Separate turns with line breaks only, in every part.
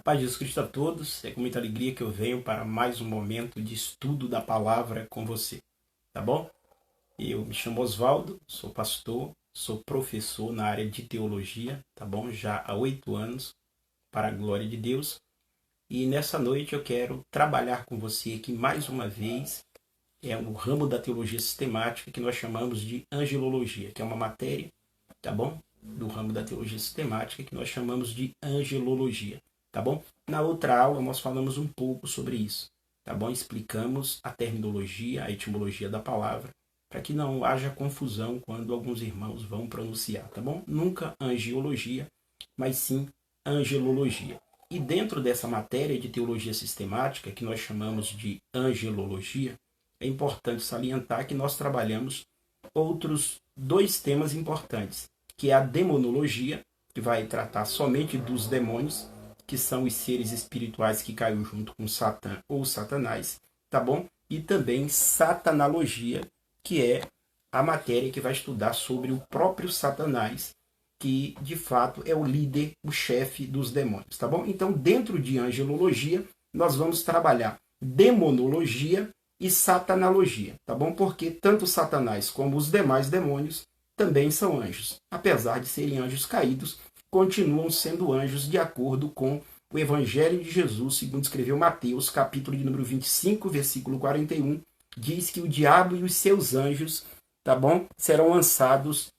Paz de Jesus Cristo a todos. É com muita alegria que eu venho para mais um momento de estudo da palavra com você, tá bom? Eu me chamo Osvaldo, sou pastor, sou professor na área de teologia, tá bom? Já há 8 anos, para a glória de Deus. E nessa noite eu quero trabalhar com você aqui mais uma vez, no ramo da teologia sistemática que nós chamamos de angelologia, que é uma matéria, tá bom? Do ramo da teologia sistemática que nós chamamos de angelologia. Tá bom? Na outra aula nós falamos um pouco sobre isso, tá bom? Explicamos a terminologia, a etimologia da palavra, para que não haja confusão quando alguns irmãos vão pronunciar, tá bom? Nunca angiologia, mas sim angelologia. E dentro dessa matéria de teologia sistemática, que nós chamamos de angelologia, é importante salientar que nós trabalhamos outros 2 temas importantes, que é a demonologia, que vai tratar somente dos demônios, que são os seres espirituais que caiu junto com Satã ou Satanás, tá bom? E também satanalogia, que é a matéria que vai estudar sobre o próprio Satanás, que de fato é o líder, o chefe dos demônios, tá bom? Então, dentro de angelologia, nós vamos trabalhar demonologia e satanalogia, tá bom? Porque tanto Satanás como os demais demônios também são anjos. Apesar de serem anjos caídos, continuam sendo anjos de acordo com o Evangelho de Jesus, segundo escreveu Mateus, capítulo de número 25, versículo 41, diz que o diabo e os seus anjos, tá bom? Serão lançados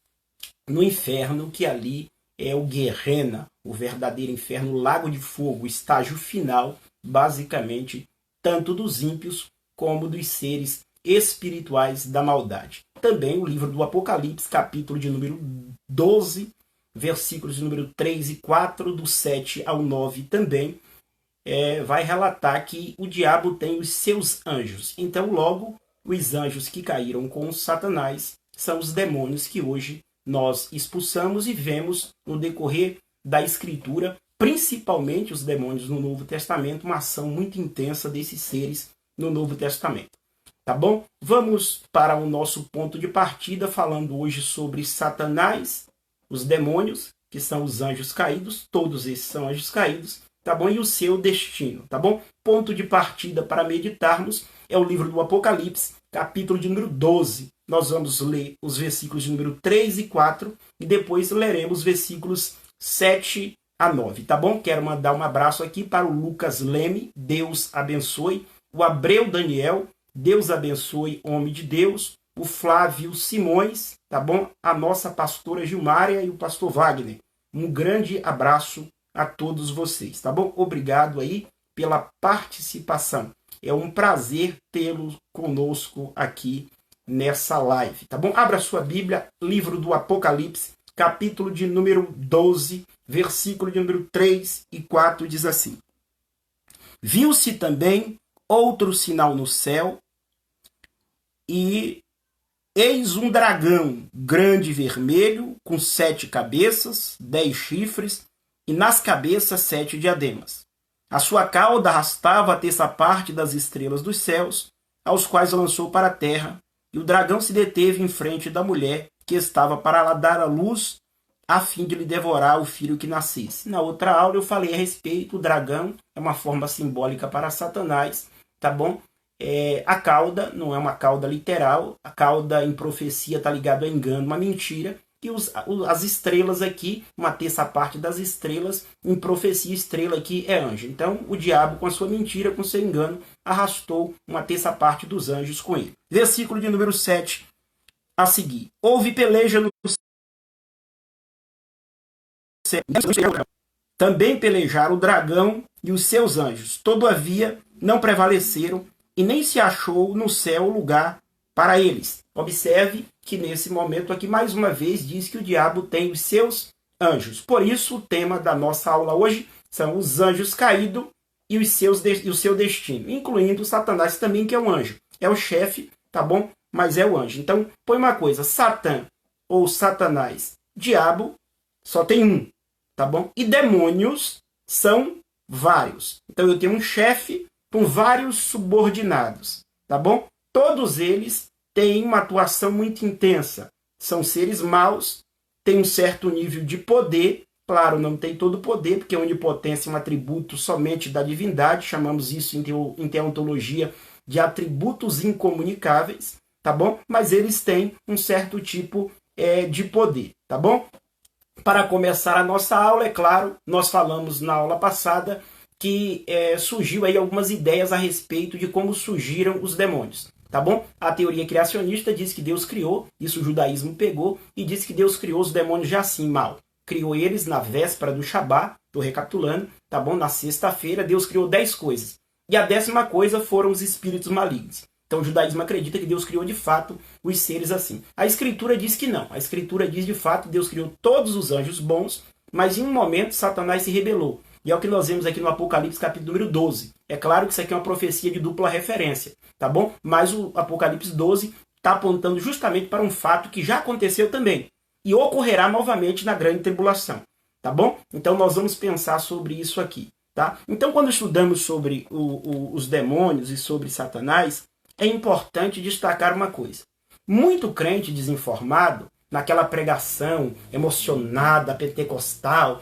no inferno, que ali é o Guerrena, o verdadeiro inferno, o lago de fogo, o estágio final, basicamente, tanto dos ímpios como dos seres espirituais da maldade. Também o livro do Apocalipse, capítulo de número 12, versículos de número 3 e 4, do 7 ao 9 também, vai relatar que o diabo tem os seus anjos. Então, logo, os anjos que caíram com Satanás são os demônios que hoje nós expulsamos e vemos no decorrer da Escritura, principalmente os demônios no Novo Testamento, uma ação muito intensa desses seres no Novo Testamento. Tá bom? Vamos para o nosso ponto de partida, falando hoje sobre Satanás, os demônios, que são os anjos caídos, todos esses são anjos caídos, tá bom? E o seu destino, tá bom? Ponto de partida para meditarmos é o livro do Apocalipse, capítulo de número 12. Nós vamos ler os versículos de número 3 e 4 e depois leremos versículos 7 a 9, tá bom? Quero mandar um abraço aqui para o Lucas Leme, Deus abençoe, o Abreu Daniel, Deus abençoe, homem de Deus, o Flávio Simões, tá bom? A nossa pastora Gilmária e o pastor Wagner. Um grande abraço a todos vocês, tá bom? Obrigado aí pela participação. É um prazer tê-los conosco aqui nessa live, tá bom? Abra sua Bíblia, livro do Apocalipse, capítulo de número 12, versículo de número 3 e 4, diz assim: Viu-se também outro sinal no céu, e eis um dragão grande e vermelho, com 7 cabeças, 10 chifres, e nas cabeças 7 diademas. A sua cauda arrastava a terça parte das estrelas dos céus, aos quais lançou para a terra, e o dragão se deteve em frente da mulher, que estava para lá dar a luz, a fim de lhe devorar o filho que nascesse. Na outra aula eu falei a respeito, o dragão é uma forma simbólica para Satanás, tá bom? A cauda não é uma cauda literal, a cauda em profecia está ligada a engano, uma mentira, e as estrelas aqui, uma terça parte das estrelas, em profecia, estrela aqui é anjo. Então, o diabo, com a sua mentira, com seu engano, arrastou uma terça parte dos anjos com ele. Versículo de número 7 a seguir. Houve peleja no céu. Também pelejaram o dragão e os seus anjos. Todavia, não prevaleceram, e nem se achou no céu lugar para eles. Observe que nesse momento aqui, mais uma vez, diz que o diabo tem os seus anjos. Por isso, o tema da nossa aula hoje são os anjos caídos e o seu destino, incluindo Satanás também, que é um anjo. É o chefe, tá bom? Mas é o anjo. Então, põe uma coisa, Satã ou Satanás, diabo, só tem um, tá bom? E demônios são vários. Então, eu tenho um chefe com vários subordinados, tá bom? Todos eles têm uma atuação muito intensa. São seres maus, têm um certo nível de poder Claro, não tem todo o poder, porque a onipotência é um atributo somente da divindade, chamamos isso em teontologia de atributos incomunicáveis, tá bom? Mas eles têm um certo tipo de poder, tá bom? Para começar a nossa aula, é claro, nós falamos na aula passada que surgiu aí algumas ideias a respeito de como surgiram os demônios, tá bom? A teoria criacionista diz que Deus criou, isso o judaísmo pegou, e diz que Deus criou os demônios já assim, mal. Criou eles na véspera do Shabá, estou recapitulando, tá bom? Na sexta-feira, Deus criou 10 coisas. E a 10ª coisa foram os espíritos malignos. Então o judaísmo acredita que Deus criou de fato os seres assim. A Escritura diz que não. A Escritura diz de fato que Deus criou todos os anjos bons, mas em um momento Satanás se rebelou. E é o que nós vemos aqui no Apocalipse, capítulo número 12. É claro que isso aqui é uma profecia de dupla referência, tá bom? Mas o Apocalipse 12 está apontando justamente para um fato que já aconteceu também. E ocorrerá novamente na grande tribulação, tá bom? Então nós vamos pensar sobre isso aqui, tá? Então quando estudamos sobre os demônios e sobre Satanás, é importante destacar uma coisa. Muito crente desinformado, naquela pregação emocionada, pentecostal,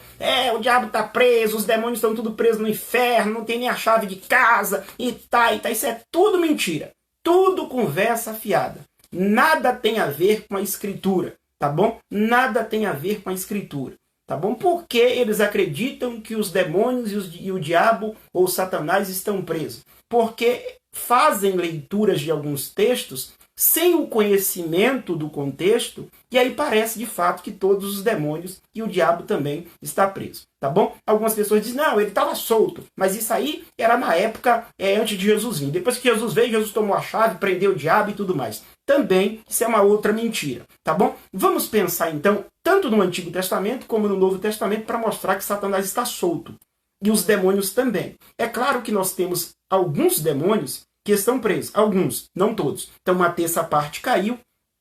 o diabo está preso, os demônios estão tudo presos no inferno, não tem nem a chave de casa, e tá, isso é tudo mentira. Tudo conversa fiada. Nada tem a ver com a Escritura, tá bom? Nada tem a ver com a Escritura, tá bom? Porque eles acreditam que os demônios e o diabo ou Satanás estão presos. Porque fazem leituras de alguns textos sem o conhecimento do contexto, e aí parece de fato que todos os demônios e o diabo também está preso, tá bom? Algumas pessoas dizem, não, ele estava solto, mas isso aí era na época antes de Jesus vir. Depois que Jesus veio, Jesus tomou a chave, prendeu o diabo e tudo mais. Também isso é uma outra mentira, tá bom? Vamos pensar então, tanto no Antigo Testamento como no Novo Testamento, para mostrar que Satanás está solto. E os demônios também. É claro que nós temos alguns demônios que estão presos. Alguns, não todos. Então uma terça parte caiu.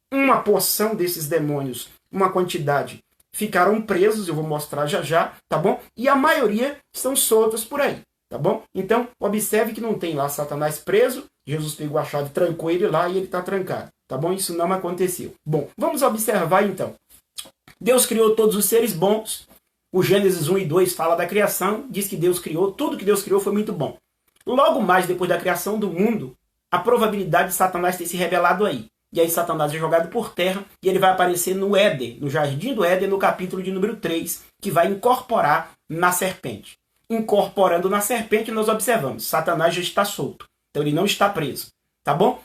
Uma porção desses demônios, uma quantidade, ficaram presos. Eu vou mostrar já já, tá bom? E a maioria estão soltas por aí, tá bom? Então observe que não tem lá Satanás preso. Jesus pegou a chave, trancou ele lá e ele está trancado, tá bom? Isso não aconteceu. Bom, vamos observar então. Deus criou todos os seres bons. O Gênesis 1 e 2 fala da criação, diz que Deus criou, tudo que Deus criou foi muito bom. Logo mais depois da criação do mundo, a probabilidade de Satanás ter se rebelado aí. E aí Satanás é jogado por terra e ele vai aparecer no Éden, no Jardim do Éden, no capítulo de número 3, que vai incorporar na serpente. Incorporando na serpente, nós observamos, Satanás já está solto. Então ele não está preso, tá bom?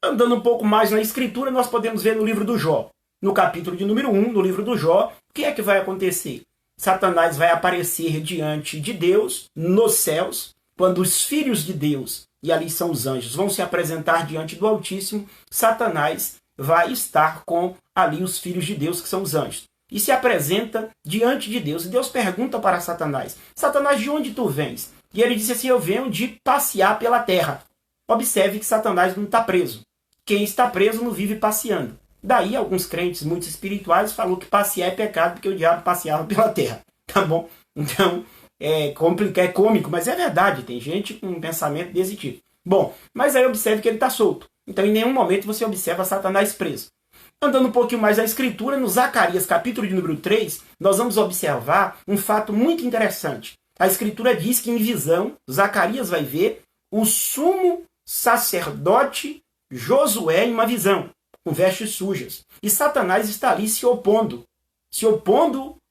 Andando um pouco mais na escritura, nós podemos ver no livro do Jó. No capítulo de número 1, no livro do Jó, o que é que vai acontecer? Satanás vai aparecer diante de Deus, nos céus, quando os filhos de Deus, e ali são os anjos, vão se apresentar diante do Altíssimo, Satanás vai estar com ali os filhos de Deus, que são os anjos. E se apresenta diante de Deus. E Deus pergunta para Satanás, Satanás, de onde tu vens? E ele disse assim, eu venho de passear pela terra. Observe que Satanás não está preso. Quem está preso não vive passeando. Daí, alguns crentes muito espirituais falou que passear é pecado porque o diabo passeava pela terra. Tá bom? Então, é cômico, mas é verdade. Tem gente com um pensamento desse tipo. Bom, mas aí observe que ele está solto. Então, em nenhum momento você observa Satanás preso. Andando um pouquinho mais na escritura, no Zacarias, capítulo de número 3, nós vamos observar um fato muito interessante. A escritura diz que em visão, Zacarias vai ver o sumo sacerdote Josué em uma visão, com vestes sujas. E Satanás está ali se opondo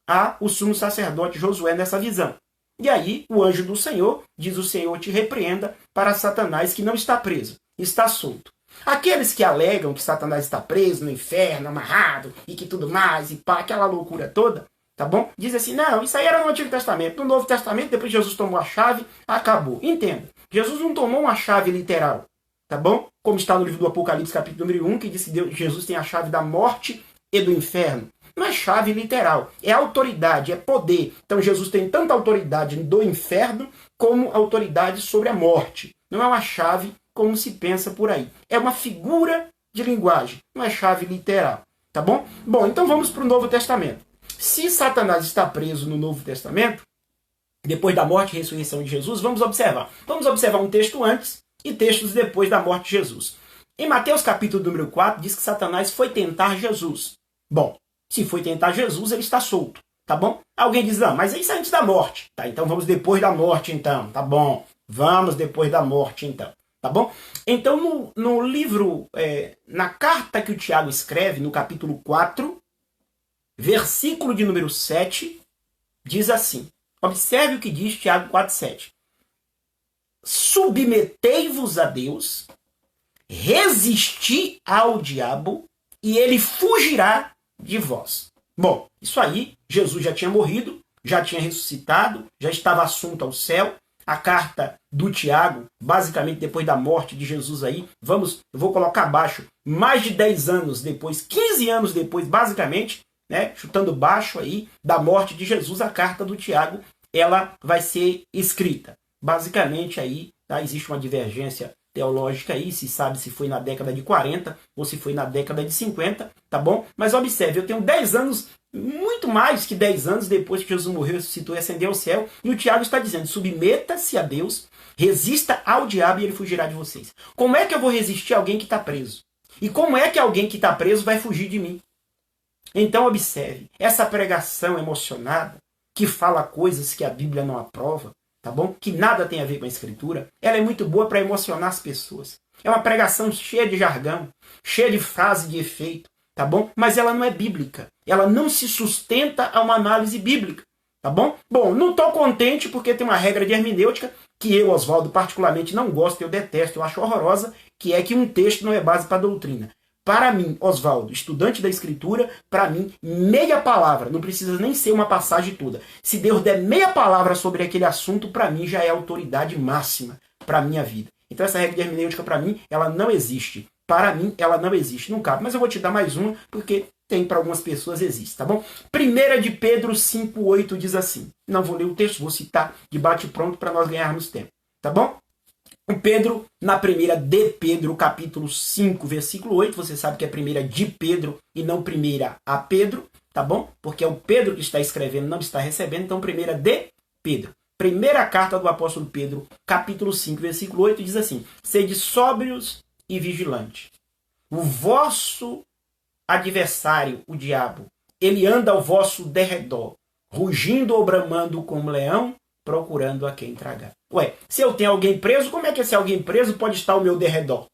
ao sumo sacerdote Josué nessa visão. E aí o anjo do Senhor diz, o Senhor te repreenda, para Satanás que não está preso, está solto. Aqueles que alegam que Satanás está preso no inferno, amarrado, e que tudo mais, e pá, aquela loucura toda, tá bom? Diz assim, não, isso aí era no Antigo Testamento. No Novo Testamento, depois Jesus tomou a chave, acabou. Entenda, Jesus não tomou uma chave literal, tá bom? Como está no livro do Apocalipse, capítulo número 1, que diz que Jesus tem a chave da morte e do inferno. Não é chave literal, é autoridade, é poder. Então Jesus tem tanta autoridade do inferno como autoridade sobre a morte. Não é uma chave como se pensa por aí. É uma figura de linguagem, não é chave literal, tá bom? Bom, então vamos para o Novo Testamento. Se Satanás está preso no Novo Testamento, depois da morte e ressurreição de Jesus, vamos observar. Vamos observar um texto antes e textos depois da morte de Jesus. Em Mateus capítulo número 4, diz que Satanás foi tentar Jesus. Bom, se foi tentar Jesus, ele está solto. tá bom? Alguém diz, não, mas isso é antes da morte. Tá, então vamos depois da morte, então. Tá bom, vamos depois da morte, então. Tá bom? Então, no livro, na carta que o Tiago escreve, no capítulo 4, versículo de número 7, diz assim. Observe o que diz Tiago 4,7. Submetei-vos a Deus, resisti ao diabo, e ele fugirá de vós. Bom, isso aí, Jesus já tinha morrido, já tinha ressuscitado, já estava assunto ao céu. A carta do Tiago, basicamente depois da morte de Jesus aí, eu vou colocar abaixo, mais de 10 anos depois, 15 anos depois, basicamente, né, chutando baixo aí, da morte de Jesus, a carta do Tiago, ela vai ser escrita. Basicamente aí, tá, existe uma divergência teológica aí, se sabe se foi na década de 40 ou se foi na década de 50, tá bom? Mas observe, eu tenho 10 anos, muito mais que 10 anos depois que Jesus morreu, ressuscitou e ascendeu ao céu, e o Tiago está dizendo, submeta-se a Deus, resista ao diabo e ele fugirá de vocês. Como é que eu vou resistir a alguém que está preso? E como é que alguém que está preso vai fugir de mim? Então observe, essa pregação emocionada, que fala coisas que a Bíblia não aprova, tá bom? Que nada tem a ver com a Escritura, ela é muito boa para emocionar as pessoas. É uma pregação cheia de jargão, cheia de frase de efeito, tá bom? Mas ela não é bíblica. Ela não se sustenta a uma análise bíblica, tá bom? Bom, não estou contente porque tem uma regra de hermenêutica que eu, Oswaldo, particularmente não gosto, eu detesto, eu acho horrorosa, que é que um texto não é base para doutrina. Para mim, Oswaldo, estudante da Escritura, para mim, meia palavra, não precisa nem ser uma passagem toda. Se Deus der meia palavra sobre aquele assunto, para mim já é autoridade máxima para a minha vida. Então essa regra de hermenêutica, para mim, ela não existe. Para mim, ela não existe, não cabe. Mas eu vou te dar mais uma, porque tem para algumas pessoas existe, tá bom? 1 de Pedro 5,8 diz assim. Não vou ler o texto, vou citar de bate-pronto para nós ganharmos tempo, tá bom? O Pedro, na primeira de Pedro, capítulo 5, versículo 8, você sabe que é primeira de Pedro e não primeira a Pedro, tá bom? Porque é o Pedro que está escrevendo, não está recebendo, então primeira de Pedro. Primeira carta do apóstolo Pedro, capítulo 5, versículo 8, diz assim, sede sóbrios e vigilantes. O vosso adversário, o diabo, ele anda ao vosso derredor, rugindo ou bramando como leão, procurando a quem tragar. Ué, se eu tenho alguém preso, como é que esse alguém preso pode estar ao meu derredor?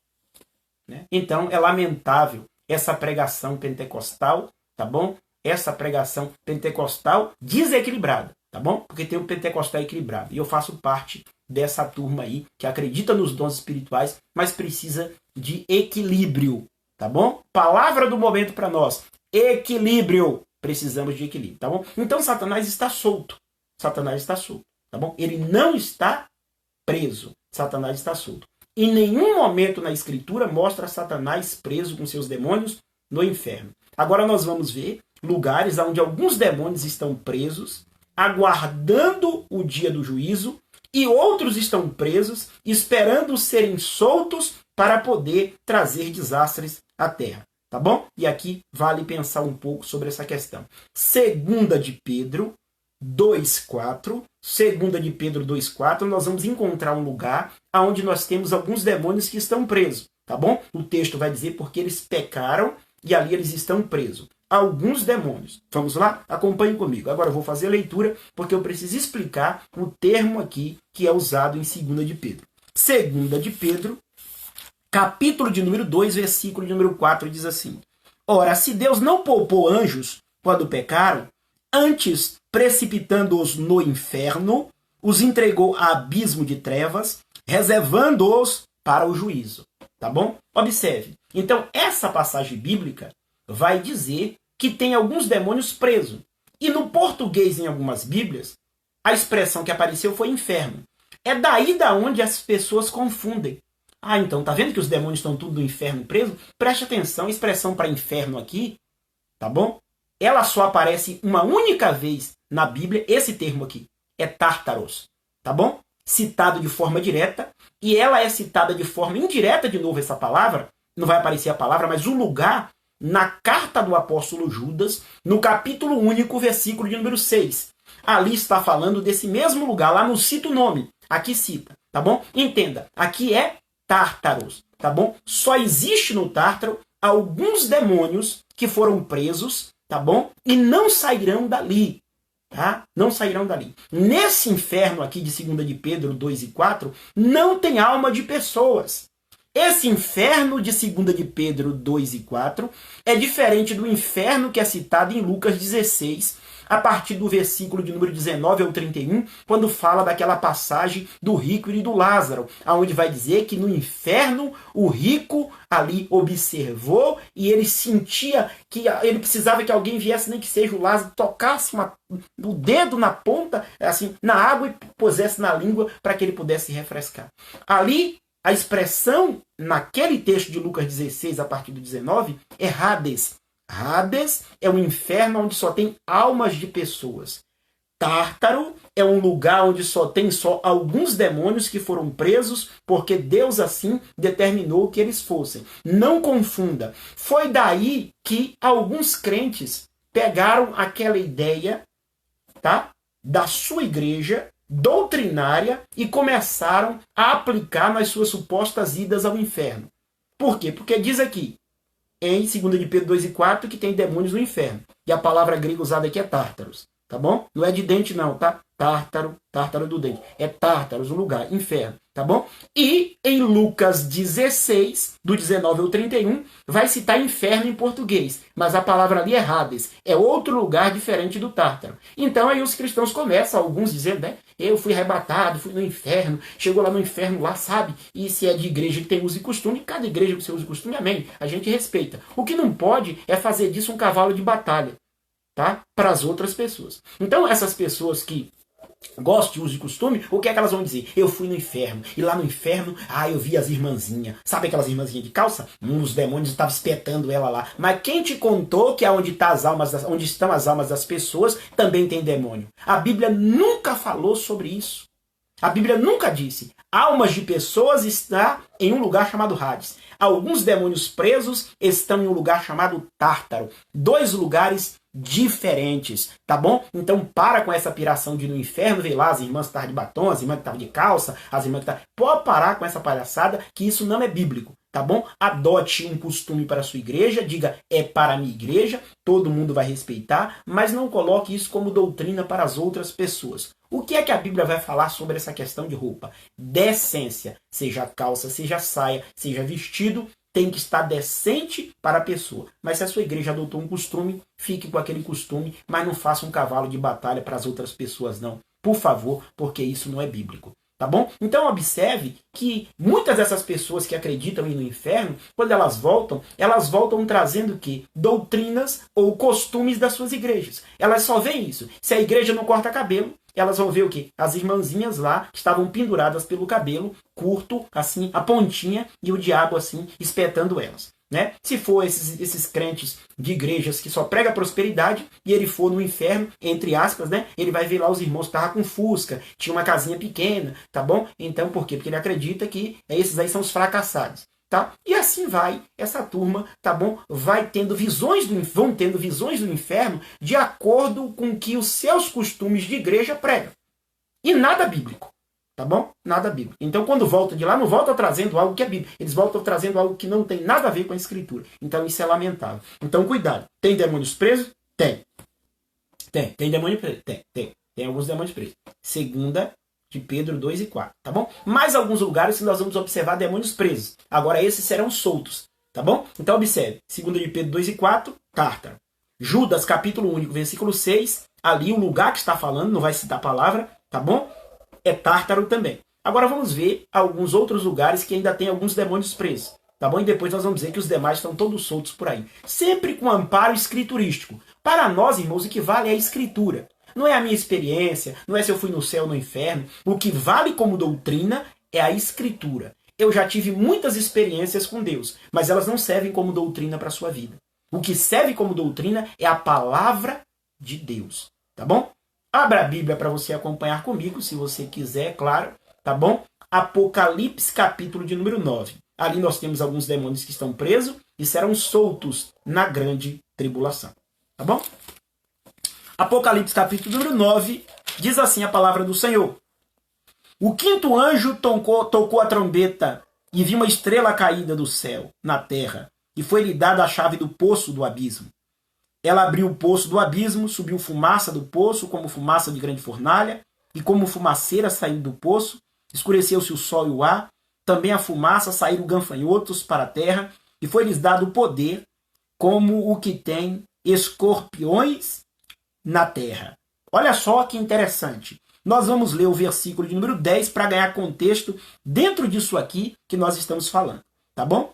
Né? Então, é lamentável essa pregação pentecostal, tá bom? Essa pregação pentecostal desequilibrada, tá bom? Porque tem o pentecostal equilibrado. E eu faço parte dessa turma aí, que acredita nos dons espirituais, mas precisa de equilíbrio, tá bom? Palavra do momento para nós, equilíbrio. Precisamos de equilíbrio, tá bom? Então, Satanás está solto. Satanás está solto. Tá bom? Ele não está preso. Satanás está solto. Em nenhum momento na Escritura mostra Satanás preso com seus demônios no inferno. Agora nós vamos ver lugares onde alguns demônios estão presos, aguardando o dia do juízo, e outros estão presos, esperando serem soltos para poder trazer desastres à terra. Tá bom? E aqui vale pensar um pouco sobre essa questão. 2 de Pedro 2,4, 2 de Pedro 2,4, nós vamos encontrar um lugar onde nós temos alguns demônios que estão presos, tá bom? O texto vai dizer porque eles pecaram e ali eles estão presos. Alguns demônios. Vamos lá? Acompanhe comigo. Agora eu vou fazer a leitura porque eu preciso explicar o termo aqui que é usado em 2 de Pedro. 2 de Pedro, capítulo de número 2, versículo de número 4, diz assim: ora, se Deus não poupou anjos quando pecaram, antes, precipitando-os no inferno, os entregou a abismo de trevas, reservando-os para o juízo. Tá bom? Observe. Então, essa passagem bíblica vai dizer que tem alguns demônios presos. E no português, em algumas bíblias, a expressão que apareceu foi inferno. É daí da onde as pessoas confundem. Ah, então, tá vendo que os demônios estão tudo no inferno preso? Preste atenção, a expressão para inferno aqui, tá bom? Ela só aparece uma única vez na Bíblia, esse termo aqui, é Tártaros, tá bom? Citado de forma direta, e ela é citada de forma indireta, de novo essa palavra, não vai aparecer a palavra, mas o lugar, na carta do apóstolo Judas, no capítulo único, versículo de número 6. Ali está falando desse mesmo lugar, lá não cita o nome, aqui cita, tá bom? Entenda, aqui é Tártaros, tá bom? Só existe no Tártaro alguns demônios que foram presos, tá bom? E não sairão dali. Tá? Não sairão dali. Nesse inferno aqui de 2 de Pedro 2 e 4, não tem alma de pessoas. Esse inferno de 2 de Pedro 2 e 4 é diferente do inferno que é citado em Lucas 16, a partir do versículo de número 19 ao 31, quando fala daquela passagem do rico e do Lázaro, aonde vai dizer que no inferno o rico ali observou e ele sentia que ele precisava que alguém viesse, nem que seja o Lázaro, tocasse o dedo na ponta, assim, na água e pusesse na língua para que ele pudesse refrescar. Ali, a expressão naquele texto de Lucas 16, a partir do 19, é Hades. Hades é um inferno onde só tem almas de pessoas. Tártaro é um lugar onde só tem alguns demônios que foram presos porque Deus assim determinou que eles fossem. Não confunda. Foi daí que alguns crentes pegaram aquela ideia, tá, da sua igreja doutrinária e começaram a aplicar nas suas supostas idas ao inferno. Por quê? Porque diz aqui, em 2 de Pedro 2 e 4, que tem demônios no inferno. E a palavra grega usada aqui é tártaros. Tá bom? Não é de dente não, tá? Tártaro do dente. É tártaros, o lugar, inferno. Tá bom? E em Lucas 16, do 19 ao 31, vai citar inferno em português. Mas a palavra ali é Hades. É outro lugar diferente do tártaro. Então aí os cristãos começam, alguns dizendo, né? Eu fui arrebatado, fui no inferno. Chegou lá no inferno, lá, sabe? E se é de igreja que tem uso e costume, cada igreja com seu uso e costume, amém. A gente respeita. O que não pode é fazer disso um cavalo de batalha, tá? Para as outras pessoas. Então essas pessoas que gostam de uso e costume, o que é que elas vão dizer? Eu fui no inferno, e lá no inferno, eu vi as irmãzinhas. Sabe aquelas irmãzinhas de calça? Os demônios estavam espetando ela lá. Mas quem te contou que onde estão as almas das pessoas também tem demônio? A Bíblia nunca falou sobre isso. A Bíblia nunca disse. Almas de pessoas estão em um lugar chamado Hades. Alguns demônios presos estão em um lugar chamado Tártaro. 2 lugares diferentes, tá bom? Então para com essa piração de ir no inferno, ver lá as irmãs que estavam de batom, as irmãs que estavam de calça, as irmãs que estavam... Pode parar com essa palhaçada, que isso não é bíblico, tá bom? Adote um costume para a sua igreja, diga, é para a minha igreja, todo mundo vai respeitar, mas não coloque isso como doutrina para as outras pessoas. O que é que a Bíblia vai falar sobre essa questão de roupa? Decência, seja calça, seja saia, seja vestido, tem que estar decente para a pessoa. Mas se a sua igreja adotou um costume, fique com aquele costume, mas não faça um cavalo de batalha para as outras pessoas, não. Por favor, porque isso não é bíblico. Tá bom? Então observe que muitas dessas pessoas que acreditam ir no inferno, quando elas voltam trazendo o quê? Doutrinas ou costumes das suas igrejas. Elas só veem isso. Se a igreja não corta cabelo, elas vão ver o quê? As irmãzinhas lá que estavam penduradas pelo cabelo, curto, assim, a pontinha, e o diabo, assim, espetando elas. Né? Se for esses crentes de igrejas que só prega prosperidade e ele for no inferno, entre aspas, né? Ele vai ver lá os irmãos que estavam com fusca, tinha uma casinha pequena, tá bom? Então por quê? Porque ele acredita que esses aí são os fracassados. Tá? E assim vai essa turma, tá bom? Vão tendo visões do inferno de acordo com que os seus costumes de igreja pregam. E nada bíblico. Tá bom? Nada bíblico. Então, quando volta de lá, não volta trazendo algo que é bíblico. Eles voltam trazendo algo que não tem nada a ver com a escritura. Então, isso é lamentável. Então, cuidado. Tem demônios presos? Tem. Tem demônio preso? Tem. Tem alguns demônios presos. 2 de Pedro 2 e 4. Tá bom? Mais alguns lugares que nós vamos observar demônios presos. Agora, esses serão soltos. Tá bom? Então, observe. 2 de Pedro 2 e 4, Tártaro. Judas, capítulo 1, versículo 6. Ali, o lugar que está falando, não vai citar a palavra. Tá bom? É Tártaro também. Agora vamos ver alguns outros lugares que ainda tem alguns demônios presos. Tá bom? E depois nós vamos dizer que os demais estão todos soltos por aí. Sempre com amparo escriturístico. Para nós, irmãos, o que vale é a escritura. Não é a minha experiência, não é se eu fui no céu ou no inferno. O que vale como doutrina é a escritura. Eu já tive muitas experiências com Deus, mas elas não servem como doutrina para a sua vida. O que serve como doutrina é a palavra de Deus. Tá bom? Abra a Bíblia para você acompanhar comigo, se você quiser, claro, tá bom? Apocalipse, capítulo de número 9. Ali nós temos alguns demônios que estão presos e serão soltos na grande tribulação. Tá bom? Apocalipse, capítulo número 9, diz assim a palavra do Senhor. O 5º anjo tocou a trombeta e viu uma estrela caída do céu, na terra, e foi-lhe dada a chave do poço do abismo. Ela abriu o poço do abismo, subiu fumaça do poço, como fumaça de grande fornalha, e como fumaceira saindo do poço, escureceu-se o sol e o ar, também a fumaça, saíram gafanhotos para a terra, e foi-lhes dado o poder, como o que tem escorpiões na terra. Olha só que interessante. Nós vamos ler o versículo de número 10 para ganhar contexto dentro disso aqui que nós estamos falando, tá bom?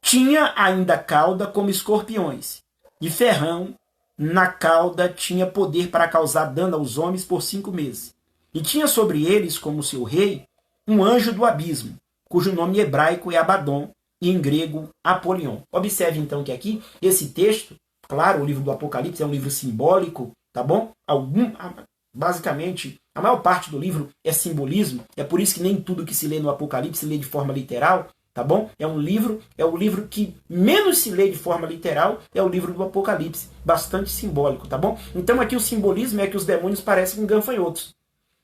Tinha ainda cauda como escorpiões, e ferrão na cauda tinha poder para causar dano aos homens por 5 meses. E tinha sobre eles, como seu rei, um anjo do abismo, cujo nome hebraico é Abaddon, e em grego Apolion. Observe então que aqui, esse texto, claro, o livro do Apocalipse é um livro simbólico, tá bom? Basicamente, a maior parte do livro é simbolismo, é por isso que nem tudo que se lê no Apocalipse se lê de forma literal, tá bom? É o livro que menos se lê de forma literal, é o livro do Apocalipse, bastante simbólico, tá bom? Então aqui o simbolismo é que os demônios parecem com gafanhotos.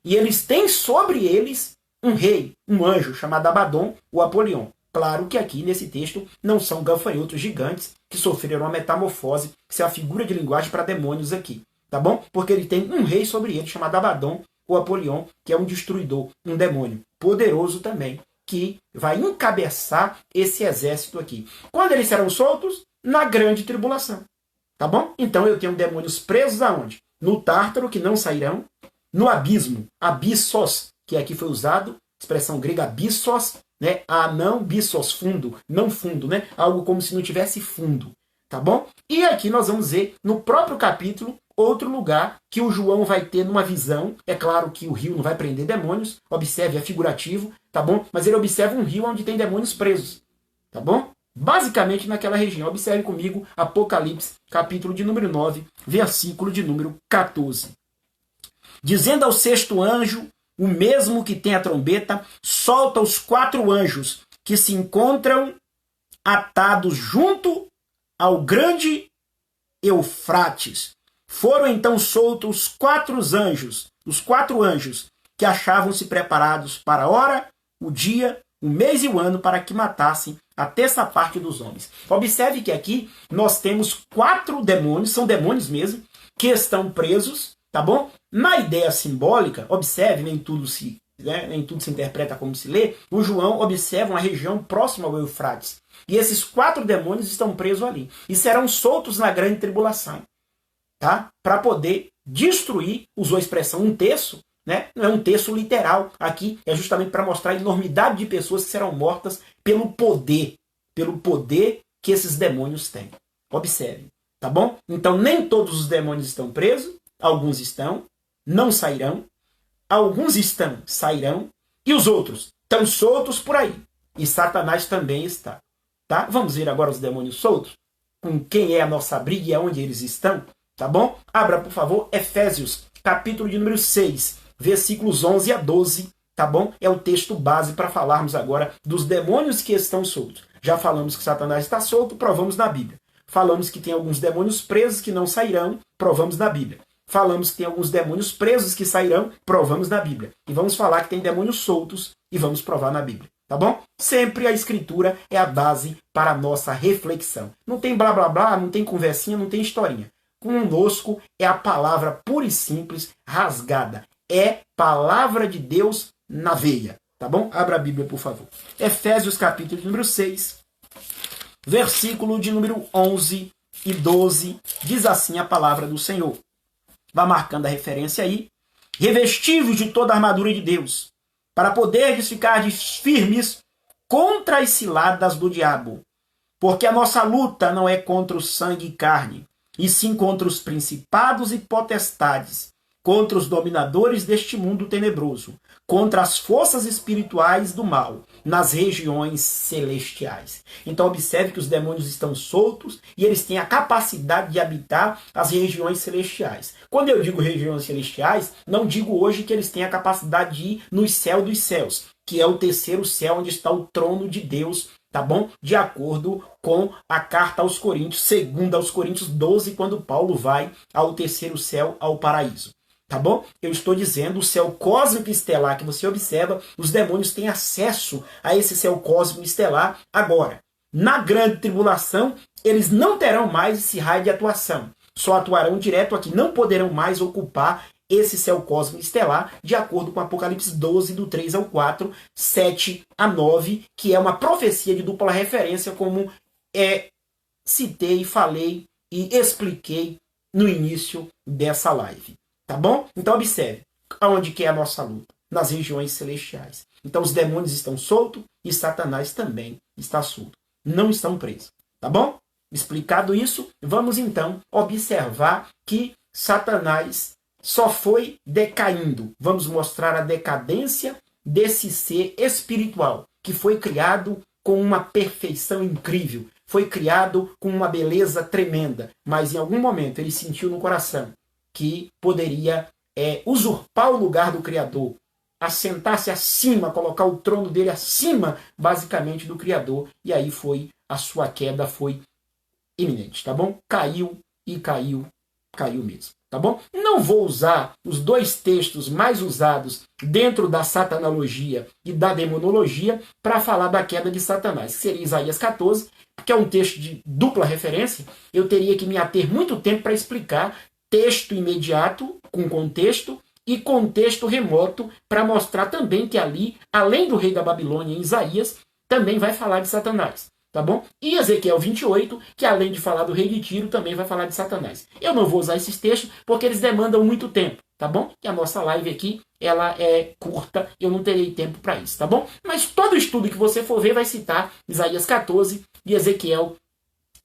E eles têm sobre eles um rei, um anjo, chamado Abaddon, o Apolion. Claro que aqui nesse texto não são gafanhotos gigantes que sofreram uma metamorfose, que é a figura de linguagem para demônios aqui, tá bom? Porque ele tem um rei sobre ele, chamado Abaddon, o Apolion, que é um destruidor, um demônio poderoso também, que vai encabeçar esse exército aqui. Quando eles serão soltos? Na grande tribulação. Tá bom? Então eu tenho demônios presos aonde? No Tártaro, que não sairão. No abismo, abissos, que aqui foi usado, expressão grega abissos, né? Não bissos, fundo, não fundo, né? Algo como se não tivesse fundo. Tá bom? E aqui nós vamos ver, no próprio capítulo, outro lugar que o João vai ter numa visão. É claro que o rio não vai prender demônios, observe, é figurativo, tá bom? Mas ele observa um rio onde tem demônios presos, tá bom? Basicamente naquela região. Observe comigo Apocalipse, capítulo de número 9, versículo de número 14. Dizendo ao sexto anjo, o mesmo que tem a trombeta, solta os 4 anjos que se encontram atados junto ao grande Eufrates. Foram então soltos os quatro anjos, que achavam-se preparados para a hora, o dia, o mês e o ano para que matassem a terça parte dos homens. Observe que aqui nós temos 4 demônios, são demônios mesmo, que estão presos, tá bom? Na ideia simbólica, observe, nem tudo se interpreta como se lê, o João observa uma região próxima ao Eufrates. E esses 4 demônios estão presos ali. E serão soltos na grande tribulação. Tá? Para poder destruir, usou a expressão um terço, né? Não é um terço literal, aqui é justamente para mostrar a enormidade de pessoas que serão mortas pelo poder que esses demônios têm. Observe, tá bom? Então nem todos os demônios estão presos, alguns estão, não sairão, alguns estão, sairão, e os outros estão soltos por aí. E Satanás também está. Tá? Vamos ver agora os demônios soltos, com quem é a nossa briga e aonde eles estão. Tá bom? Abra, por favor, Efésios, capítulo de número 6, versículos 11 a 12, tá bom? É o texto base para falarmos agora dos demônios que estão soltos. Já falamos que Satanás está solto, provamos na Bíblia. Falamos que tem alguns demônios presos que não sairão, provamos na Bíblia. Falamos que tem alguns demônios presos que sairão, provamos na Bíblia. E vamos falar que tem demônios soltos e vamos provar na Bíblia. Tá bom? Sempre a Escritura é a base para a nossa reflexão. Não tem blá blá blá, não tem conversinha, não tem historinha. Conosco é a palavra pura e simples, rasgada. É palavra de Deus na veia. Tá bom? Abra a Bíblia, por favor. Efésios, capítulo número 6, versículo de número 11 e 12. Diz assim a palavra do Senhor. Vá marcando a referência aí. Revestivos de toda a armadura de Deus, para poderes ficar firmes contra as ciladas do diabo. Porque a nossa luta não é contra o sangue e carne, e sim contra os principados e potestades, contra os dominadores deste mundo tenebroso, contra as forças espirituais do mal, nas regiões celestiais. Então observe que os demônios estão soltos e eles têm a capacidade de habitar as regiões celestiais. Quando eu digo regiões celestiais, não digo hoje que eles têm a capacidade de ir no céu dos céus, que é o terceiro céu onde está o trono de Deus, tá bom? De acordo com a carta aos Coríntios, segunda aos Coríntios 12, quando Paulo vai ao terceiro céu, ao paraíso. Tá bom? Eu estou dizendo o céu cósmico estelar que você observa, os demônios têm acesso a esse céu cósmico estelar agora. Na grande tribulação, eles não terão mais esse raio de atuação. só atuarão direto aqui, não poderão mais ocupar esse céu cósmico estelar, de acordo com Apocalipse 12, do 3 ao 4, 7 a 9, que é uma profecia de dupla referência, como citei, falei e expliquei no início dessa live. Tá bom? Então observe, aonde que é a nossa luta? Nas regiões celestiais. Então os demônios estão soltos e Satanás também está solto. Não estão presos. Tá bom? Explicado isso, vamos então observar que Satanás só foi decaindo. Vamos mostrar a decadência desse ser espiritual, que foi criado com uma perfeição incrível, foi criado com uma beleza tremenda, mas em algum momento ele sentiu no coração que poderia usurpar o lugar do Criador, assentar-se acima, colocar o trono dele acima, basicamente, do Criador, e aí a sua queda foi iminente, tá bom? Caiu mesmo, tá bom? Não vou usar os dois textos mais usados dentro da satanologia e da demonologia para falar da queda de Satanás, que seria Isaías 14, que é um texto de dupla referência. Eu teria que me ater muito tempo para explicar texto imediato com contexto e contexto remoto, para mostrar também que ali, além do rei da Babilônia em Isaías, também vai falar de Satanás. Tá bom? E Ezequiel 28, que além de falar do rei de Tiro, também vai falar de Satanás. Eu não vou usar esses textos porque eles demandam muito tempo, tá bom? Que a nossa live aqui, ela é curta, eu não terei tempo para isso, tá bom? Mas todo estudo que você for ver vai citar Isaías 14 e Ezequiel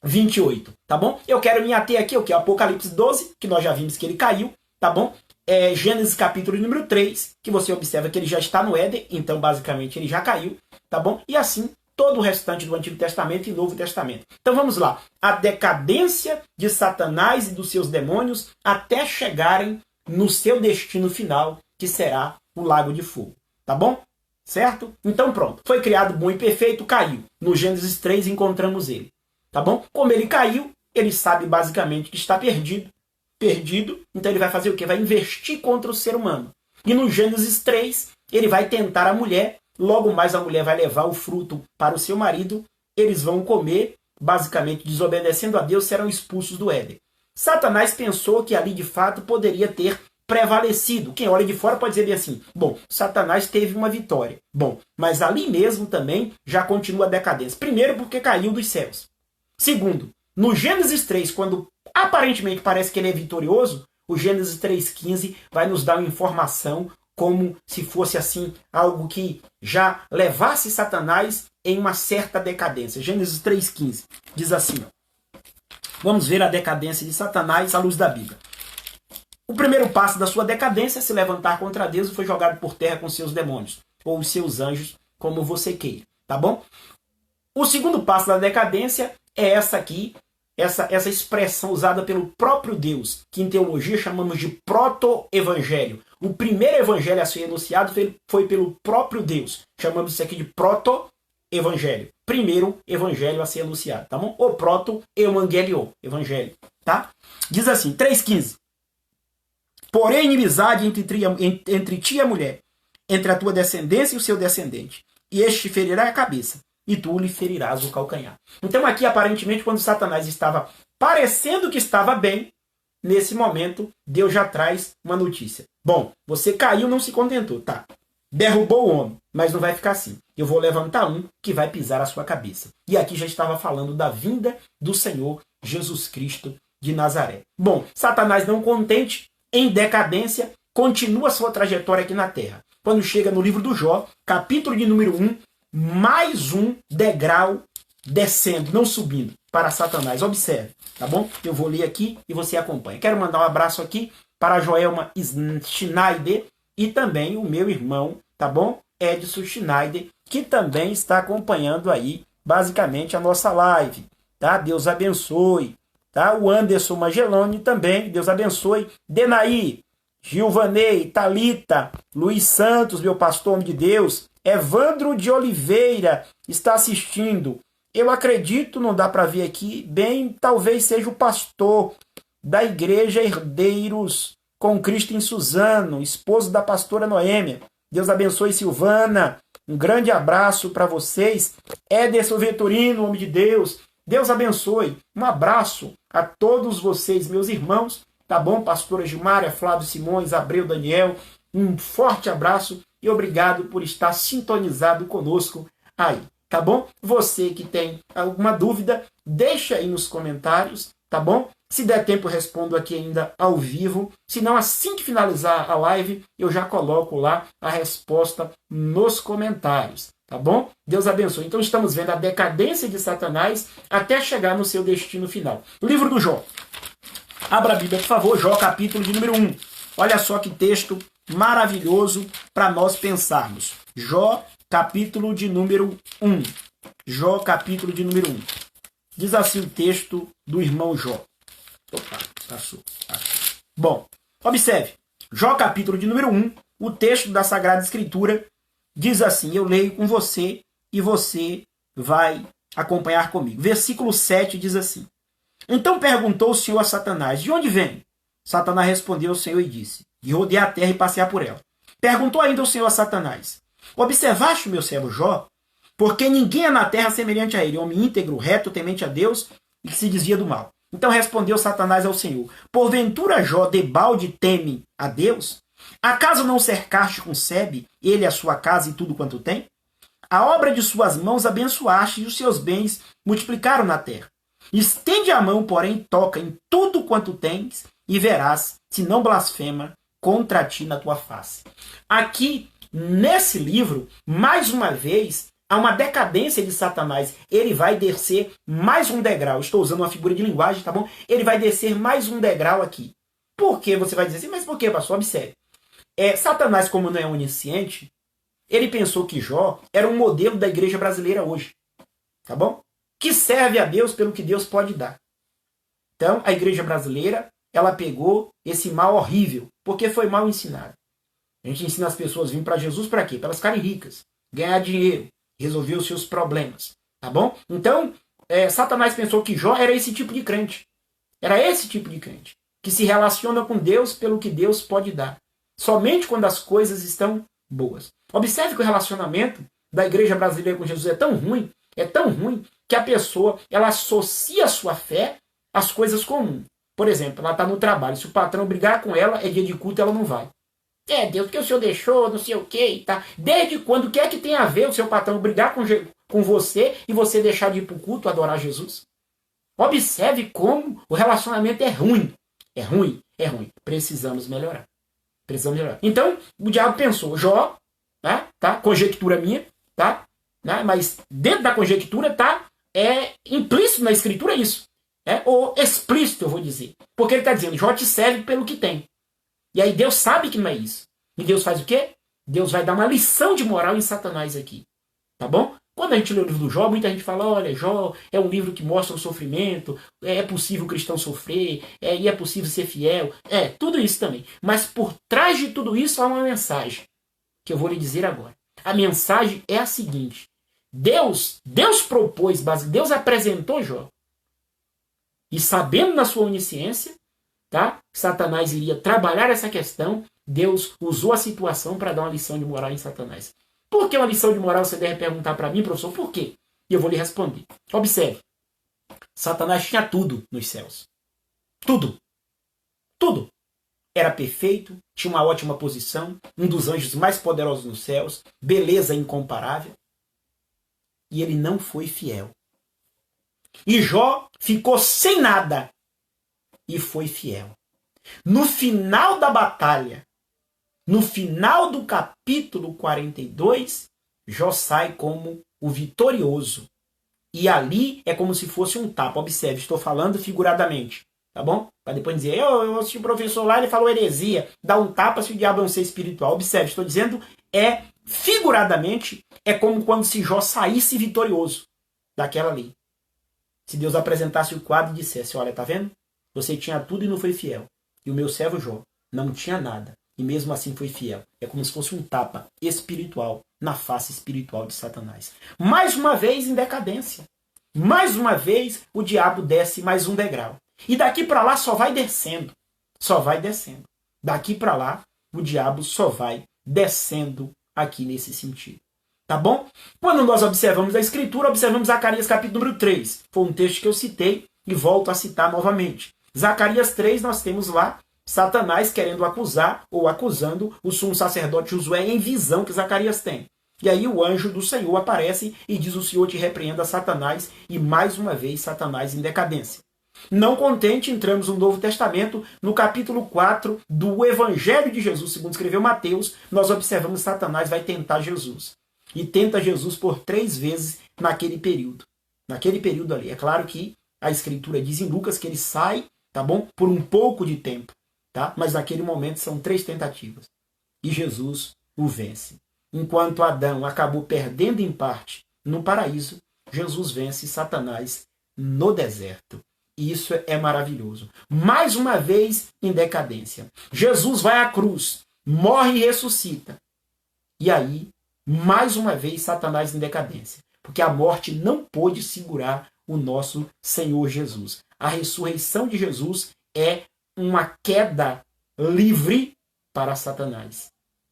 28, tá bom? Eu quero me ater aqui, o que é Apocalipse 12, que nós já vimos que ele caiu, tá bom? Gênesis capítulo número 3, que você observa que ele já está no Éden, então basicamente ele já caiu, tá bom? E assim todo o restante do Antigo Testamento e Novo Testamento. Então vamos lá. A decadência de Satanás e dos seus demônios até chegarem no seu destino final, que será o lago de fogo. Tá bom? Certo? Então pronto. Foi criado bom e perfeito, caiu. No Gênesis 3 encontramos ele. Tá bom? Como ele caiu, ele sabe basicamente que está perdido. Então ele vai fazer o quê? Vai investir contra o ser humano. E no Gênesis 3, ele vai tentar a mulher. Logo mais a mulher vai levar o fruto para o seu marido, eles vão comer, basicamente desobedecendo a Deus, serão expulsos do Éden. Satanás pensou que ali de fato poderia ter prevalecido. Quem olha de fora pode dizer assim, bom, Satanás teve uma vitória. Bom, mas ali mesmo também já continua a decadência. Primeiro porque caiu dos céus. Segundo, no Gênesis 3, quando aparentemente parece que ele é vitorioso, o Gênesis 3,15 vai nos dar uma informação como se fosse assim algo que já levasse Satanás em uma certa decadência. Gênesis 3,15 diz assim, ó. Vamos ver a decadência de Satanás à luz da Bíblia. O primeiro passo da sua decadência é se levantar contra Deus e foi jogado por terra com seus demônios, ou os seus anjos, como você queira, tá bom? O segundo passo da decadência é essa aqui, essa expressão usada pelo próprio Deus, que em teologia chamamos de proto-evangelho. O primeiro evangelho a ser anunciado foi pelo próprio Deus. Chamamos isso aqui de proto-evangelho. Primeiro evangelho a ser anunciado, tá bom? O proto-evangelho, evangelho, tá? Diz assim, 3,15. Porém, inimizade entre ti e a mulher, entre a tua descendência e o seu descendente. E este ferirá a cabeça, e tu lhe ferirás o calcanhar. Então aqui, aparentemente, quando Satanás estava parecendo que estava bem, nesse momento, Deus já traz uma notícia. Bom, você caiu, não se contentou, tá? Derrubou o homem, mas não vai ficar assim. Eu vou levantar um que vai pisar a sua cabeça. E aqui já estava falando da vinda do Senhor Jesus Cristo de Nazaré. Bom, Satanás não contente, em decadência, continua sua trajetória aqui na Terra. Quando chega no livro do Jó, capítulo de número 1, mais um degrau descendo, não subindo, para Satanás. Observe, tá bom? Eu vou ler aqui e você acompanha. Quero mandar um abraço aqui para a Joelma Schneider e também o meu irmão, tá bom? Edson Schneider, que também está acompanhando aí, basicamente, a nossa live, tá? Deus abençoe, tá? O Anderson Magelloni também, Deus abençoe. Denaí, Gilvanei, Talita, Luiz Santos, meu pastor, homem de Deus, Evandro de Oliveira está assistindo. Eu acredito, não dá para ver aqui, bem, talvez seja o pastor da Igreja Herdeiros com Cristo em Suzano, esposo da pastora Noêmia. Deus abençoe, Silvana. Um grande abraço para vocês. Ederson Venturino, homem de Deus. Deus abençoe. Um abraço a todos vocês, meus irmãos, tá bom? Pastora Gilmária, Flávio Simões, Abreu Daniel, um forte abraço e obrigado por estar sintonizado conosco aí, tá bom? Você que tem alguma dúvida, deixa aí nos comentários, tá bom? Se der tempo, eu respondo aqui ainda ao vivo. Se não, assim que finalizar a live, eu já coloco lá a resposta nos comentários, tá bom? Deus abençoe. Então, estamos vendo a decadência de Satanás até chegar no seu destino final. Livro do Jó. Abra a Bíblia, por favor. Jó, capítulo de número 1. Olha só que texto maravilhoso para nós pensarmos. Jó, capítulo de número 1. Jó, capítulo de número 1. Diz assim o texto do irmão Jó. Opa, passou. Bom, observe. Jó, capítulo de número 1, o texto da Sagrada Escritura diz assim, eu leio com você e você vai acompanhar comigo. Versículo 7 diz assim, então perguntou o Senhor a Satanás, de onde vem? Satanás respondeu ao Senhor e disse, de rodear a terra e passear por ela. Perguntou ainda o Senhor a Satanás, observaste o meu servo Jó? Porque ninguém é na terra semelhante a ele, homem íntegro, reto, temente a Deus e que se desvia do mal. Então respondeu Satanás ao Senhor, porventura Jó debalde teme a Deus? Acaso não cercaste com sebe, ele, a sua casa e tudo quanto tem? A obra de suas mãos abençoaste e os seus bens multiplicaram na terra. Estende a mão, porém, toca em tudo quanto tens e verás, se não blasfema contra ti na tua face. Aqui, nesse livro, mais uma vez, há uma decadência de Satanás. Ele vai descer mais um degrau. Estou usando uma figura de linguagem, tá bom? Ele vai descer mais um degrau aqui. Por que? Você vai dizer assim, mas por que, pastor? Observe. Satanás, como não é onisciente, ele pensou que Jó era um modelo da igreja brasileira hoje. Tá bom? Que serve a Deus pelo que Deus pode dar. Então, a igreja brasileira, ela pegou esse mal horrível, porque foi mal ensinado. A gente ensina as pessoas a vir para Jesus para quê? Para elas ficarem ricas, ganhar dinheiro, resolver os seus problemas. Tá bom? Então, Satanás pensou que Jó era esse tipo de crente. Era esse tipo de crente. Que se relaciona com Deus pelo que Deus pode dar. Somente quando as coisas estão boas. Observe que o relacionamento da igreja brasileira com Jesus é tão ruim, que a pessoa ela associa a sua fé às coisas comuns. Por exemplo, ela está no trabalho. Se o patrão brigar com ela, é dia de culto, ela não vai. Deus, que o senhor deixou, não sei o quê. Tá? Desde quando? O que é que tem a ver o seu patrão brigar com você e você deixar de ir para o culto adorar Jesus? Observe como o relacionamento é ruim. É ruim. Precisamos melhorar. Então, o diabo pensou, Jó, tá? Conjectura minha, tá? Mas dentro da conjectura tá implícito na escritura isso. Ou explícito, eu vou dizer. Porque ele está dizendo, Jó te serve pelo que tem. E aí Deus sabe que não é isso. E Deus faz o quê? Deus vai dar uma lição de moral em Satanás aqui. Tá bom? Quando a gente lê o livro do Jó, muita gente fala, olha, Jó é um livro que mostra o sofrimento, é possível o cristão sofrer, e é possível ser fiel. Tudo isso também. Mas por trás de tudo isso há uma mensagem, que eu vou lhe dizer agora. A mensagem é a seguinte. Deus propôs, Deus apresentou Jó. E sabendo na sua onisciência, tá? Satanás iria trabalhar essa questão, Deus usou a situação para dar uma lição de moral em Satanás. Por que uma lição de moral você deve perguntar para mim, professor? Por quê? E eu vou lhe responder. Observe. Satanás tinha tudo nos céus. Tudo. Tudo. Era perfeito, tinha uma ótima posição, um dos anjos mais poderosos nos céus, beleza incomparável. E ele não foi fiel. E Jó ficou sem nada e foi fiel. No final da batalha, no final do capítulo 42, Jó sai como o vitorioso. E ali é como se fosse um tapa. Observe, estou falando figuradamente. Tá bom? Para depois dizer, eu assisti o professor lá, ele falou heresia. Dá um tapa se o diabo é um ser espiritual. Observe, estou dizendo, figuradamente, é como quando se Jó saísse vitorioso daquela lei. Se Deus apresentasse o quadro e dissesse, olha, tá vendo? Você tinha tudo e não foi fiel. E o meu servo Jó não tinha nada. E mesmo assim foi fiel. É como se fosse um tapa espiritual na face espiritual de Satanás. Mais uma vez em decadência. Mais uma vez o diabo desce mais um degrau. E daqui para lá só vai descendo. Só vai descendo. Daqui para lá o diabo só vai descendo aqui nesse sentido. Tá bom? Quando nós observamos a Escritura, observamos Zacarias capítulo número 3. Foi um texto que eu citei e volto a citar novamente. Zacarias 3, nós temos lá Satanás querendo acusar ou acusando o sumo sacerdote Josué em visão que Zacarias tem. E aí o anjo do Senhor aparece e diz: o Senhor te repreenda, Satanás, e mais uma vez Satanás em decadência. Não contente, entramos no Novo Testamento, no capítulo 4 do Evangelho de Jesus, segundo escreveu Mateus, nós observamos que Satanás vai tentar Jesus. E tenta Jesus por 3 vezes naquele período. Naquele período ali. É claro que a Escritura diz em Lucas que ele sai, tá bom? Por um pouco de tempo, tá? Mas naquele momento são 3 tentativas. E Jesus o vence. Enquanto Adão acabou perdendo em parte no paraíso, Jesus vence Satanás no deserto. E isso é maravilhoso. Mais uma vez em decadência. Jesus vai à cruz, morre e ressuscita. E aí, mais uma vez, Satanás em decadência. Porque a morte não pôde segurar o nosso Senhor Jesus. A ressurreição de Jesus é uma queda livre para Satanás.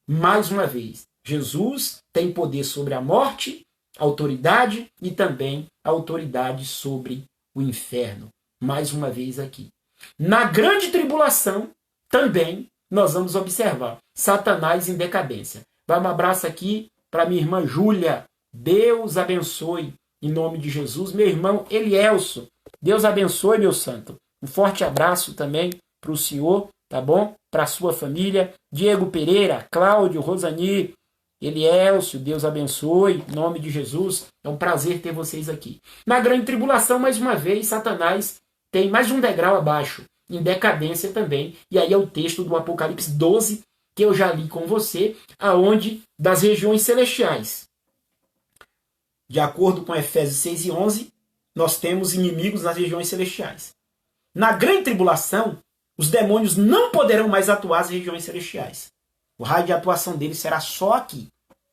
Mais uma vez, Jesus tem poder sobre a morte, autoridade e também autoridade sobre o inferno. Mais uma vez aqui. Na grande tribulação, também nós vamos observar Satanás em decadência. Vai um abraço aqui para minha irmã Júlia. Deus abençoe em nome de Jesus. Meu irmão Elielso. Deus abençoe, meu santo. Um forte abraço também para o senhor, tá bom? Para a sua família. Diego Pereira, Cláudio, Rosani, Elielso, Deus abençoe em nome de Jesus. É um prazer ter vocês aqui. Na grande tribulação, mais uma vez, Satanás tem mais um degrau abaixo, em decadência também. E aí é o texto do Apocalipse 12, que eu já li com você, aonde das regiões celestiais. De acordo com Efésios 6 e 11, nós temos inimigos nas regiões celestiais. Na grande tribulação, os demônios não poderão mais atuar nas regiões celestiais. O raio de atuação deles será só aqui.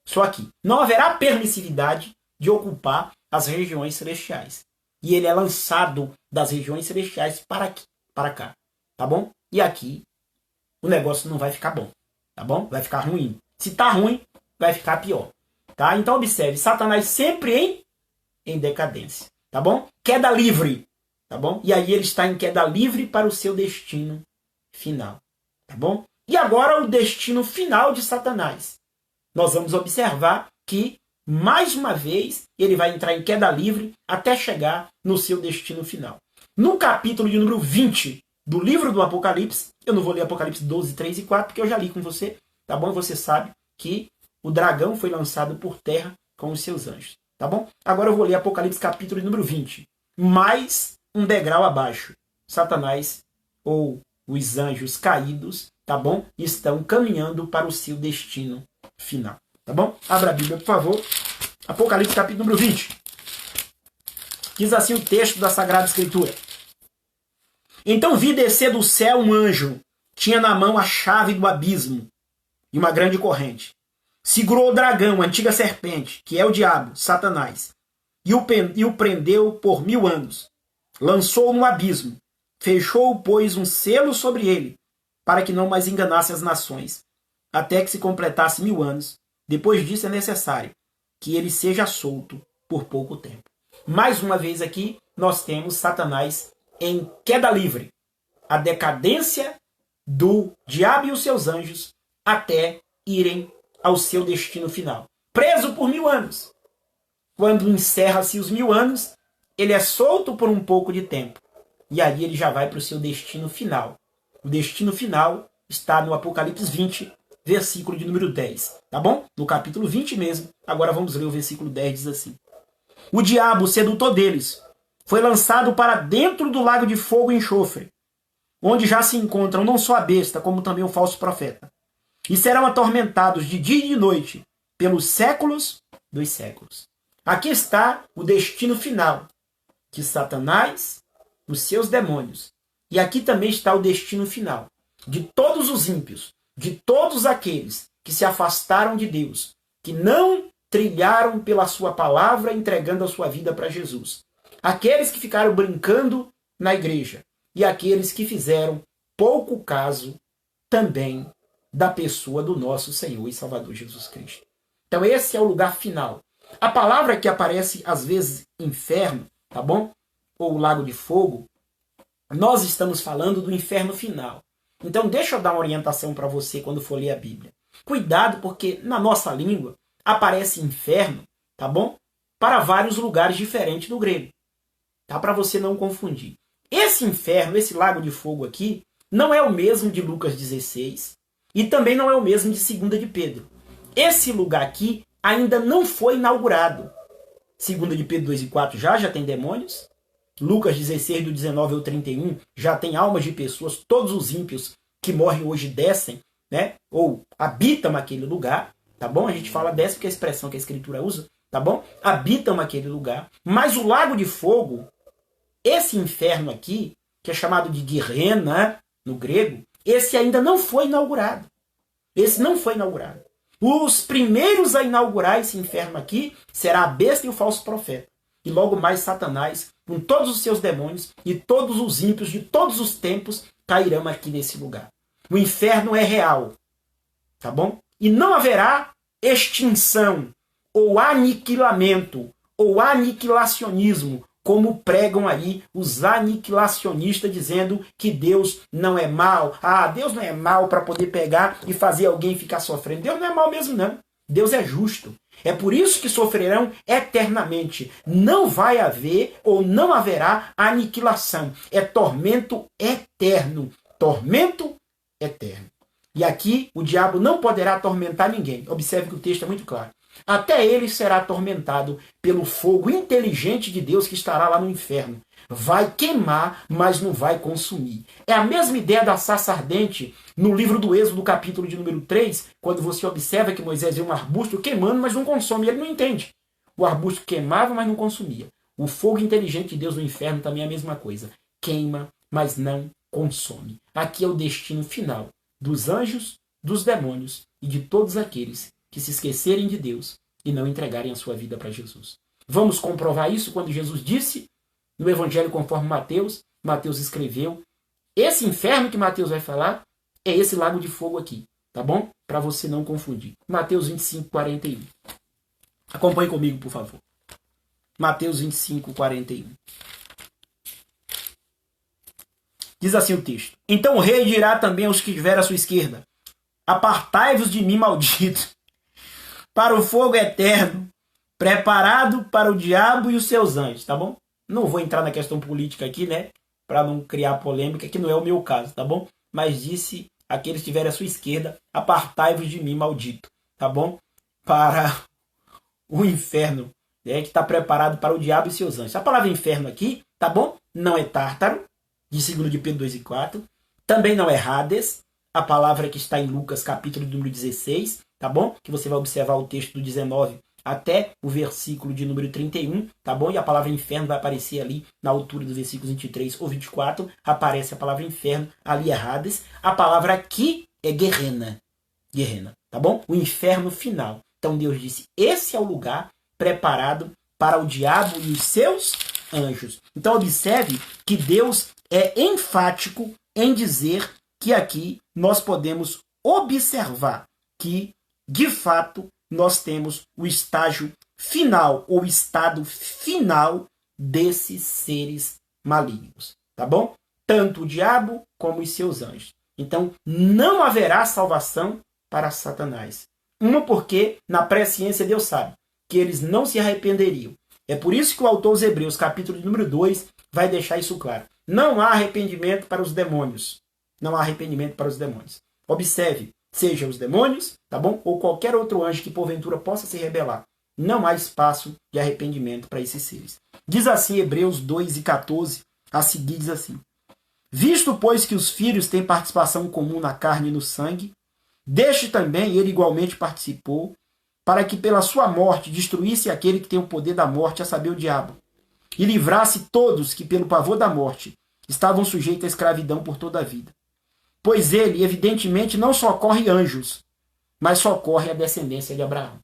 Só aqui. Não haverá permissividade de ocupar as regiões celestiais. E ele é lançado das regiões celestiais para aqui, para cá. Tá bom? E aqui o negócio não vai ficar bom. Tá bom? Vai ficar ruim. Se tá ruim, vai ficar pior. Tá? Então observe, Satanás sempre em decadência. Tá bom? Queda livre. Tá bom? E aí ele está em queda livre para o seu destino final. Tá bom? E agora o destino final de Satanás. Nós vamos observar que, mais uma vez, ele vai entrar em queda livre até chegar no seu destino final. No capítulo de número 20 do livro do Apocalipse, eu não vou ler Apocalipse 12, 3 e 4, porque eu já li com você, tá bom? Você sabe que o dragão foi lançado por terra com os seus anjos, tá bom? Agora eu vou ler Apocalipse capítulo de número 20. Mais um degrau abaixo. Satanás, ou os anjos caídos, tá bom? Estão caminhando para o seu destino final. Tá bom? Abra a Bíblia, por favor. Apocalipse capítulo número 20. Diz assim o texto da Sagrada Escritura. Então vi descer do céu um anjo. Tinha na mão a chave do abismo e uma grande corrente. Segurou o dragão, a antiga serpente, que é o diabo, Satanás, e o prendeu por 1000 anos. Lançou-o no abismo. Fechou, pois, um selo sobre ele, para que não mais enganasse as nações, até que se completasse 1000 anos. Depois disso é necessário que ele seja solto por pouco tempo. Mais uma vez aqui, nós temos Satanás em queda livre. A decadência do diabo e os seus anjos até irem ao seu destino final. Preso por 1000 anos. Quando encerra-se os 1000 anos, ele é solto por um pouco de tempo. E aí ele já vai para o seu destino final. O destino final está no Apocalipse 20, versículo de número 10. Tá bom? No capítulo 20 mesmo. Agora vamos ler o versículo 10, diz assim. O diabo, o sedutor deles, foi lançado para dentro do lago de fogo e enxofre, onde já se encontram não só a besta, como também o falso profeta. E serão atormentados de dia e de noite, pelos séculos dos séculos. Aqui está o destino final de Satanás, os seus demônios. E aqui também está o destino final de todos os ímpios, de todos aqueles que se afastaram de Deus, que não trilharam pela sua palavra, entregando a sua vida para Jesus. Aqueles que ficaram brincando na igreja e aqueles que fizeram pouco caso também da pessoa do nosso Senhor e Salvador Jesus Cristo. Então esse é o lugar final. A palavra que aparece às vezes inferno, tá bom? ou o lago de fogo, nós estamos falando do inferno final. Então deixa eu dar uma orientação para você quando for ler a Bíblia. Cuidado, porque na nossa língua aparece inferno, tá bom? Para vários lugares diferentes do grego. Tá? Para você não confundir. Esse inferno, esse lago de fogo aqui, não é o mesmo de Lucas 16 e também não é o mesmo de 2 de Pedro. Esse lugar aqui ainda não foi inaugurado. 2 de Pedro 2 e 4 já tem demônios. Lucas 16, do 19 ao 31, já tem almas de pessoas, todos os ímpios que morrem hoje descem, né? Ou habitam aquele lugar, tá bom? A gente fala desce porque é a expressão que a Escritura usa, tá bom? Habitam aquele lugar. Mas o lago de fogo, esse inferno aqui, que é chamado de Guerrena, no grego, esse ainda não foi inaugurado. Esse não foi inaugurado. Os primeiros a inaugurar esse inferno aqui será a besta e o falso profeta. E logo mais Satanás, com todos os seus demônios e todos os ímpios de todos os tempos, cairão aqui nesse lugar. O inferno é real, tá bom? E não haverá extinção, ou aniquilamento, ou aniquilacionismo, como pregam aí os aniquilacionistas dizendo que Deus não é mal. Ah, Deus não é mal para poder pegar e fazer alguém ficar sofrendo. Deus não é mal mesmo, não. Deus é justo. É por isso que sofrerão eternamente. Não vai haver ou não haverá aniquilação. É tormento eterno. Tormento eterno. E aqui o diabo não poderá atormentar ninguém. Observe que o texto é muito claro. Até ele será atormentado pelo fogo inteligente de Deus que estará lá no inferno. Vai queimar, mas não vai consumir. É a mesma ideia da sarça ardente no livro do Êxodo, capítulo de número 3, quando você observa que Moisés vê um arbusto queimando, mas não consome. Ele não entende. O arbusto queimava, mas não consumia. O fogo inteligente de Deus no inferno também é a mesma coisa. Queima, mas não consome. Aqui é o destino final dos anjos, dos demônios e de todos aqueles que se esquecerem de Deus e não entregarem a sua vida para Jesus. Vamos comprovar isso quando Jesus disse no Evangelho conforme Mateus escreveu. Esse inferno que Mateus vai falar é esse lago de fogo aqui, tá bom? Para você não confundir. Mateus 25, 41. Acompanhe comigo, por favor. Mateus 25, 41. Diz assim o texto. Então o rei dirá também aos que estiver à sua esquerda: apartai-vos de mim, maldito, para o fogo eterno, preparado para o diabo e os seus anjos, tá bom? Não vou entrar na questão política aqui, né? Para não criar polêmica, que não é o meu caso, tá bom? Mas disse aqueles que estiverem à sua esquerda: apartai-vos de mim, maldito, tá bom? Para o inferno, né? Que está preparado para o diabo e seus anjos. A palavra inferno aqui, tá bom? Não é Tártaro, de 2 de Pedro 2 e 4. Também não é Hades, a palavra que está em Lucas, capítulo número 16, tá bom? Que você vai observar o texto do 19 até o versículo de número 31, tá bom? E a palavra inferno vai aparecer ali na altura dos versículos 23 ou 24. Aparece a palavra inferno, ali é Hades. A palavra aqui é Guerrena. Guerrena, tá bom? O inferno final. Então Deus disse, esse é o lugar preparado para o diabo e os seus anjos. Então observe que Deus é enfático em dizer que aqui nós podemos observar que, de fato, nós temos o estágio final, ou estado final desses seres malignos, tá bom? Tanto o diabo como os seus anjos. Então, não haverá salvação para Satanás. Porque, na presciência, Deus sabe que eles não se arrependeriam. É por isso que o autor aos Hebreus, capítulo número 2, vai deixar isso claro. Não há arrependimento para os demônios. Não há arrependimento para os demônios. Observe, seja os demônios, tá bom? Ou qualquer outro anjo que porventura possa se rebelar. Não há espaço de arrependimento para esses seres. Diz assim Hebreus 2 e 14, a seguir diz assim: visto, pois, que os filhos têm participação comum na carne e no sangue, deste também ele igualmente participou, para que pela sua morte destruísse aquele que tem o poder da morte, a saber, o diabo, e livrasse todos que pelo pavor da morte estavam sujeitos à escravidão por toda a vida. Pois ele, evidentemente, não socorre anjos, mas socorre a descendência de Abraão.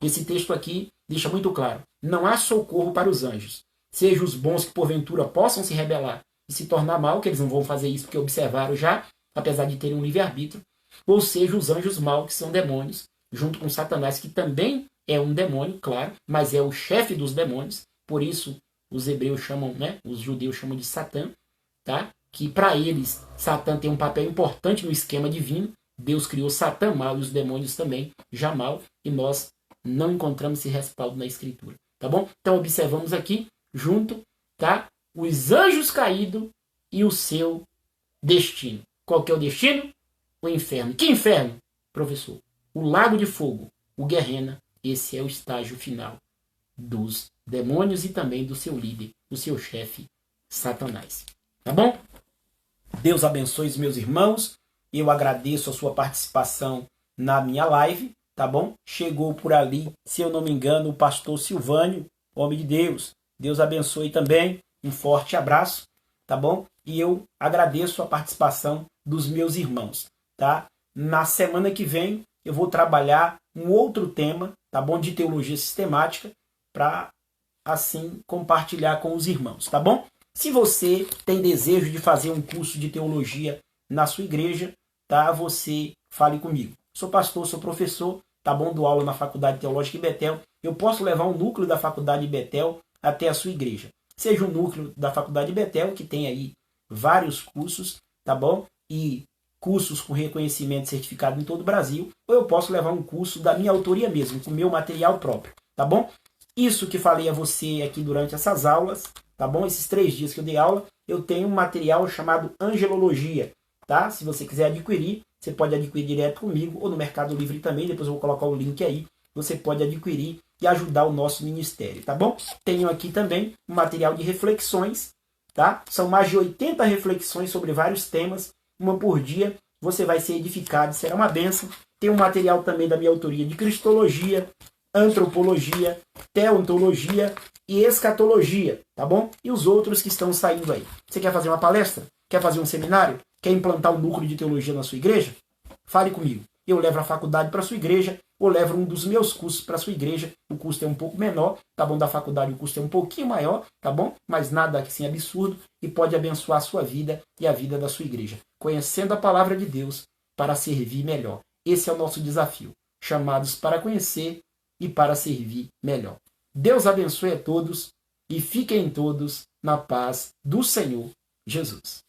Esse texto aqui deixa muito claro. Não há socorro para os anjos. Seja os bons que porventura possam se rebelar e se tornar mal, que eles não vão fazer isso porque observaram já, apesar de terem um livre-arbítrio, ou seja, os anjos maus, que são demônios, junto com Satanás, que também é um demônio, claro, mas é o chefe dos demônios. Por isso,
os hebreus chamam, né, os judeus chamam de Satã, tá? Que para eles Satã tem um papel importante no esquema divino. Deus criou Satã mal e os demônios também já mal, e nós não encontramos esse respaldo na Escritura, tá bom? Então observamos aqui junto, tá? Os anjos caídos e o seu destino. Qual que é o destino? O inferno. Que inferno, professor? O lago de fogo, o Guerrena. Esse é o estágio final dos demônios e também do seu líder, do seu chefe, Satanás. Tá bom? Deus abençoe os meus irmãos. Eu agradeço a sua participação na minha live, tá bom? Chegou por ali, se eu não me engano, o pastor Silvânio, homem de Deus. Deus abençoe também. Um forte abraço, tá bom? E eu agradeço a participação dos meus irmãos, tá? Na semana que vem eu vou trabalhar um outro tema, tá bom? De teologia sistemática, para assim compartilhar com os irmãos, tá bom? Se você tem desejo de fazer um curso de teologia na sua igreja, tá? Você fale comigo. Sou pastor, sou professor, tá bom? Dou aula na Faculdade Teológica de Betel. Eu posso levar um núcleo da Faculdade de Betel até a sua igreja. Seja um núcleo da Faculdade de Betel, que tem aí vários cursos, tá bom? E cursos com reconhecimento certificado em todo o Brasil, ou eu posso levar um curso da minha autoria mesmo, com o meu material próprio, tá bom? Isso que falei a você aqui durante essas aulas, tá bom? Esses 3 dias que eu dei aula, eu tenho um material chamado Angelologia, tá? Se você quiser adquirir, você pode adquirir direto comigo ou no Mercado Livre também, depois eu vou colocar o link aí, você pode adquirir e ajudar o nosso ministério, tá bom? Tenho aqui também um material de reflexões, tá? São mais de 80 reflexões sobre vários temas, uma por dia, você vai ser edificado, será uma bênção. Tem um material também da minha autoria de Cristologia, Antropologia, Teontologia e Escatologia, tá bom? E os outros que estão saindo aí. Você quer fazer uma palestra? Quer fazer um seminário? Quer implantar um núcleo de teologia na sua igreja? Fale comigo. Eu levo a faculdade para a sua igreja, ou levo um dos meus cursos para a sua igreja. O custo é um pouco menor, tá bom? Da faculdade o custo é um pouquinho maior, tá bom? Mas nada assim absurdo e pode abençoar a sua vida e a vida da sua igreja. Conhecendo a palavra de Deus para servir melhor. Esse é o nosso desafio. Chamados para conhecer e para servir melhor. Deus abençoe a todos e fiquem todos na paz do Senhor Jesus.